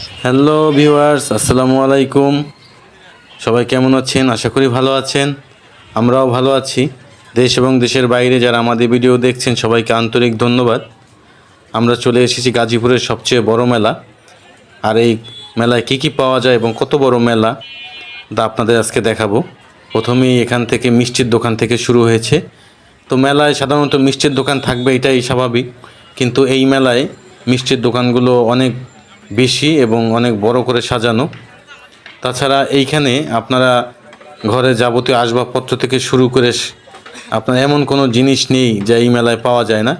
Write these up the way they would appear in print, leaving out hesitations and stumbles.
Hello viewers, আসসালামু আলাইকুম। সবাই কেমন আছেন? আশা করি ভালো আছেন। আমরাও ভালো আছি। দেশ এবং দেশের বাইরে যারা আমাদের ভিডিও দেখছেন সবাইকে আন্তরিক ধন্যবাদ। আমরা চলে এসেছি গাজীপুরের সবচেয়ে বড় মেলা। আর এই মেলায় কী কী পাওয়া যায় এবং কত বড় মেলা তা আপনাদের আজকে দেখাবো। প্রথমেই এখান থেকে মিষ্টির দোকান থেকে শুরু হয়েছে। তো মেলায় সাধারণত মিষ্টির দোকান থাকবে, এটাই স্বাভাবিক। কিন্তু এই মেলায় মিষ্টির দোকানগুলো অনেক বেশি এবং অনেক বড় করে সাজানো। তাছাড়া এইখানে আপনারা ঘরে যাবতীয় আসবাবপত্র থেকে শুরু করে আপনার এমন কোনো জিনিস নেই যা এই মেলায় পাওয়া যায় না।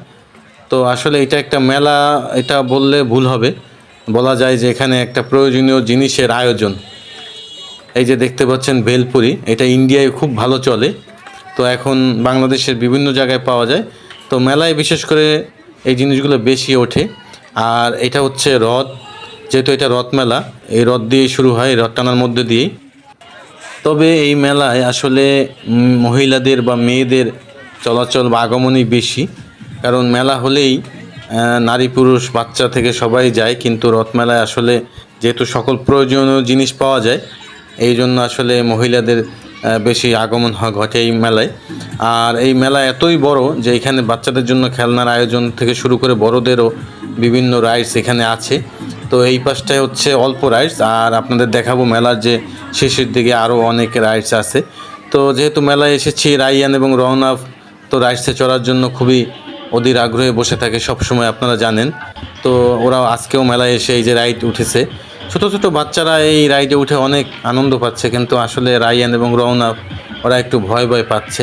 তো আসলে এটা একটা মেলা, এটা বললে ভুল হবে। বলা যায় যে এখানে একটা প্রয়োজনীয় জিনিসের আয়োজন। এই যে দেখতে পাচ্ছেন ভেলপুরি, এটা ইন্ডিয়ায় খুব ভালো চলে। তো এখন বাংলাদেশের বিভিন্ন জায়গায় পাওয়া যায়। তো মেলায় বিশেষ করে এই জিনিসগুলো বেশি ওঠে। আর এটা হচ্ছে রথ, যেহেতু এটা রথ মেলা, এই রথ দিয়েই শুরু হয়, রথ টানার মধ্যে দিয়েই। তবে এই মেলায় আসলে মহিলাদের বা মেয়েদের চলাচল বা আগমনই বেশি। কারণ মেলা হলেই নারী পুরুষ বাচ্চা থেকে সবাই যায়, কিন্তু রথ মেলায় আসলে যেহেতু সকল প্রয়োজনীয় জিনিস পাওয়া যায়, এই জন্য আসলে মহিলাদের বেশি আগমন ঘটে এই মেলায়। আর এই মেলা এতই বড় যে এখানে বাচ্চাদের জন্য খেলনার আয়োজন থেকে শুরু করে বড়দেরও বিভিন্ন রাইডস এখানে আছে। তো এই পাশটায় হচ্ছে অল্প রাইডস, আর আপনাদের দেখাবো মেলার যে শেষের দিকে আরও অনেক রাইডস আছে। তো যেহেতু মেলায় এসেছি, রাইয়ান এবং রওনা তো রাইডসে চড়ার জন্য খুবই অধীর আগ্রহে বসে থাকে সব সময়, আপনারা জানেন। তো ওরা আজকেও মেলায় এসে এই যে রাইড উঠেছে, ছোট ছোট বাচ্চারা এই রাইডে উঠে অনেক আনন্দ পাচ্ছে। কিন্তু আসলে রাইয়ান এবং রওনা ওরা একটু ভয় ভয় পাচ্ছে।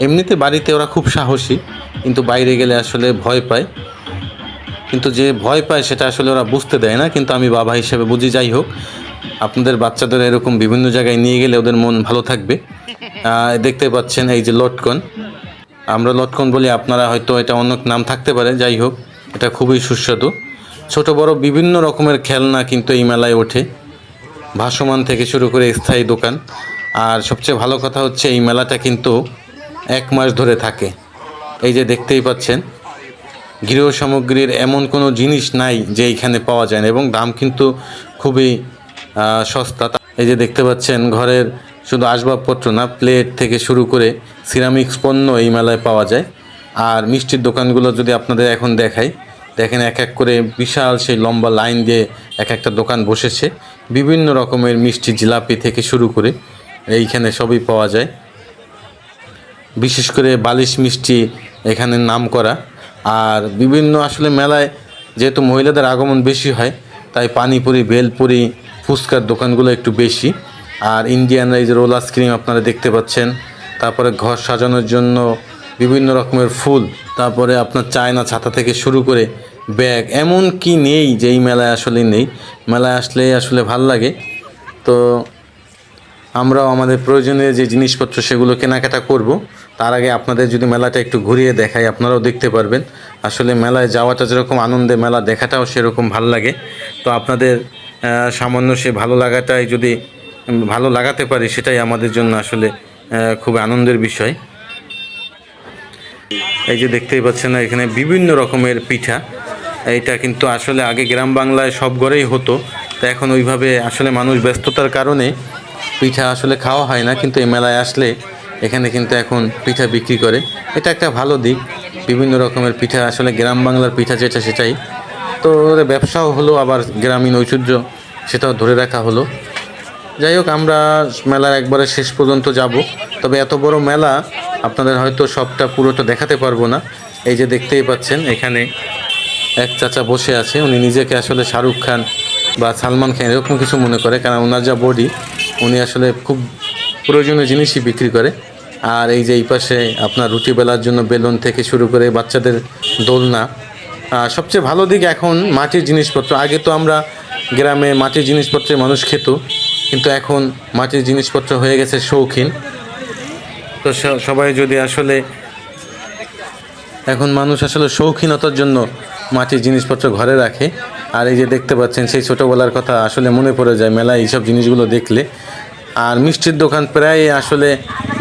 এমনিতে বাড়িতে ওরা খুব সাহসী, কিন্তু বাইরে গেলে আসলে ভয় পায়। কিন্তু যে ভয় পায় সেটা আসলে ওরা বুঝতে দেয় না, কিন্তু আমি বাবা হিসেবে বুঝি। যাই হোক, আপনাদের বাচ্চাদের এরকম বিভিন্ন জায়গায় নিয়ে গেলে ওদের মন ভালো থাকবে। দেখতে পাচ্ছেন এই যে লটকন, আমরা লটকন বলি, আপনারা হয়তো এটা অনেক নাম থাকতে পারে। যাই হোক, এটা খুবই সুস্বাদু। ছোট বড় বিভিন্ন রকমের খেলনা কিন্তু এই মেলায় ওঠে, ভাসমান থেকে শুরু করে স্থায়ী দোকান। আর সবচেয়ে ভালো কথা হচ্ছে এই মেলাটা কিন্তু 1 মাস ধরে থাকে। এই যে দেখতেই পাচ্ছেন, গৃহ সামগ্রীর এমন কোনো জিনিস নাই যে এইখানে পাওয়া যায় না, এবং দাম কিন্তু খুবই সস্তা। এই যে দেখতে পাচ্ছেন, ঘরের শুধু আসবাবপত্র না, প্লেট থেকে শুরু করে সিরামিক্স পণ্য এই মেলায় পাওয়া যায়। আর মিষ্টির দোকানগুলো যদি আপনাদের এখন দেখাই, দেখেন এক এক করে বিশাল সেই লম্বা লাইন দিয়ে এক একটা দোকান বসেছে। বিভিন্ন রকমের মিষ্টি, জিলাপি থেকে শুরু করে এইখানে সবই পাওয়া যায়। বিশেষ করে বালিশ মিষ্টি এখানে নাম করা। আর বিভিন্ন আসলে মেলায় যেহেতু মহিলাদের আগমন বেশি হয়, তাই পানিপুরি, ভেলপুরি, ফুচকার দোকানগুলো একটু বেশি। আর ইন্ডিয়ান এই যে রোল আইসক্রিম আপনারা দেখতে পাচ্ছেন। তারপরে ঘর সাজানোর জন্য বিভিন্ন রকমের ফুল, তারপরে আপনার চায়না ছাতা থেকে শুরু করে ব্যাগ, এমন কি নেই যে এই মেলায় আসলে নেই। মেলায় আসলে আসলে ভাল লাগে। তো আমরাও আমাদের প্রয়োজনীয় যে জিনিসপত্র সেগুলো কেনাকাটা করব। তার আগে আপনাদের যদি মেলাটা একটু ঘুরিয়ে দেখাই, আপনারাও দেখতে পারবেন। আসলে মেলায় যাওয়াটা যেরকম আনন্দে, মেলা দেখাটাও সেরকম ভালো লাগে। তো আপনাদের সামান্য সে ভালো লাগাটাই যদি ভালো লাগাতে পারি, সেটাই আমাদের জন্য আসলে খুব আনন্দের বিষয়। এই যে দেখতেই পাচ্ছেন না, এখানে বিভিন্ন রকমের পিঠা। এইটা কিন্তু আসলে আগে গ্রাম বাংলায় সব ঘরেই হতো। তো এখন ওইভাবে আসলে মানুষ ব্যস্ততার কারণে পিঠা আসলে খাওয়া হয় না, কিন্তু এই মেলায় আসলে এখানে কিন্তু এখন পিঠা বিক্রি করে। এটা একটা ভালো দিক। বিভিন্ন রকমের পিঠা, আসলে গ্রাম বাংলার পিঠা যেটা সেটাই। তো ব্যবসাও হলো, আবার গ্রামীণ ঐতিহ্য সেটাও ধরে রাখা হলো। যাই হোক, আমরা মেলার একবারে শেষ পর্যন্ত যাব। তবে এত বড় মেলা আপনাদের হয়তো সবটা পুরোটা দেখাতে পারবো না। এই যে দেখতেই পাচ্ছেন, এখানে এক চাচা বসে আছে। উনি নিজেকে আসলে শাহরুখ খান বা সালমান খান এরকম কিছু মনে করে, কারণ ওনার যা বডি, উনি আসলে খুব প্রয়োজনীয় জিনিসই বিক্রি করে। আর এই যে এই পাশে আপনার রুটি বেলার জন্য বেলুন থেকে শুরু করে বাচ্চাদের দোলনা। সবচেয়ে ভালো দিক এখন মাটির জিনিসপত্র। আগে তো আমরা গ্রামে মাটির জিনিসপত্রে মানুষ খেত, কিন্তু এখন মাটির জিনিসপত্র হয়ে গেছে শৌখিন। তো সবাই যদি আসলে এখন মানুষ আসলে শৌখিনতার জন্য মাটির জিনিসপত্র ঘরে রাখে। আর এই যে দেখতে পাচ্ছেন, সেই ছোটোবেলার কথা আসলে মনে পড়ে যায় মেলায় এইসব জিনিসগুলো দেখলে। আর মিষ্টির দোকান প্রায় আসলে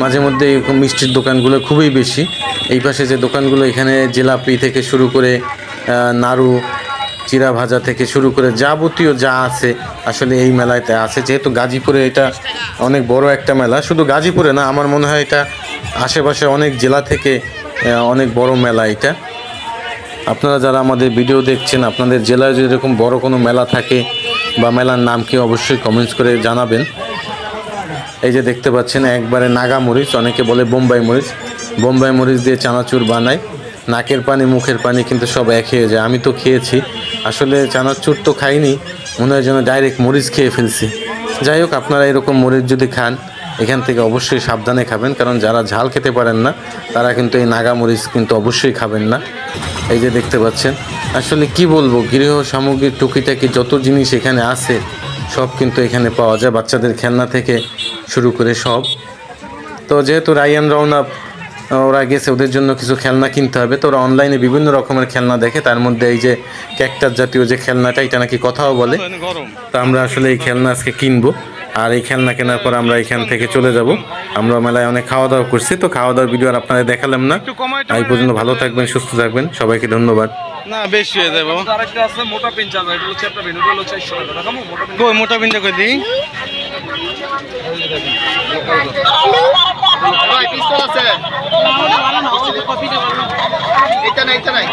মাঝে মধ্যে এরকম মিষ্টির দোকানগুলো খুবই বেশি। এই পাশে যে দোকানগুলো, এখানে জিলাপি থেকে শুরু করে নাড়ু, চিরা ভাজা থেকে শুরু করে যাবতীয় যা আছে আসলে এই মেলাতে আছে। যেহেতু গাজীপুরে এটা অনেক বড় একটা মেলা, শুধু গাজীপুরে না, আমার মনে হয় এটা আশেপাশে অনেক জেলা থেকে অনেক বড় মেলা এটা। আপনারা যারা আমাদের ভিডিও দেখছেন, আপনাদের জেলায় যদি এরকম বড় কোনো মেলা থাকে বা মেলার নাম কি অবশ্যই কমেন্টস করে জানাবেন। এই যে দেখতে পাচ্ছেন একবারে নাগা মরিচ, অনেকে বলে বোম্বাই মরিচ, বোম্বাই মরিচ দিয়ে চানাচুর বানায়। নাকের পানি মুখের পানি কিন্তু সব এক হয়ে যায়। আমি তো খেয়েছি, আসলে চানাচুর তো খাইনি, মনে হয় যেন ডাইরেক্ট মরিচ খেয়ে ফেলছি। যাই হোক, আপনারা এরকম মরিচ যদি খান এখান থেকে অবশ্যই সাবধানে খাবেন, কারণ যারা ঝাল খেতে পারেন না তারা কিন্তু এই নাগা মরিচ কিন্তু অবশ্যই খাবেন না। এই যে দেখতে পাচ্ছেন, আসলে কি বলবো, গৃহ সামগ্রীর টুকিটাকি যত জিনিস এখানে আছে সব কিন্তু এখানে পাওয়া যায়, বাচ্চাদের খেলনা থেকে শুরু করে সব। তো যেহেতু রায়ান রওনা ওরা গেছে, ওদের জন্য কিছু খেলনা কিনতে হবে, তো ওরা অনলাইনে বিভিন্ন রকমের খেলনা দেখে, তার মধ্যে এই যে ক্যাকটাস জাতীয় যে খেলনাটা, এটা নাকি কথাও বলে। তো আমরা আসলে এই খেলনা আজকে কিনবো, আর এই খেলনা কেনার পর আমরা এখান থেকে চলে যাব। আমরা মেলায় অনেক খাওয়া দাওয়া করছি, তো খাওয়া দাওয়ার ভিডিও আর আপনাদের দেখালাম না। এই পর্যন্ত ভালো থাকবেন, সুস্থ থাকবেন, সবাইকে ধন্যবাদ। না বেশি হয়ে যাবো। আরেকটা আছে মোটা পিন চার্জার, এটা হচ্ছে একটা পিন, এটা হলো 400 টাকা। দেখাবো মোটা পিন? কই মোটা পিনটা কই দিই? ভাই পিস্তল আছে? এটা নাই, এটা নাই।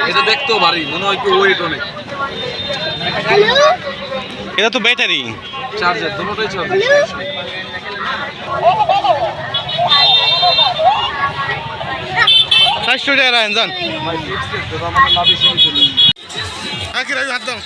এটা দেখতেও ভারী, মনে হয় কি ওয়েট অনেক। এটা তো ব্যাটারি চার্জার, দুটোই চার্জার। 400 টাকা রাখেন যান। ভাই ফিক্স রেট, এটা আমাদের লাভ হিসেবে চলে। আগে হাত দাও।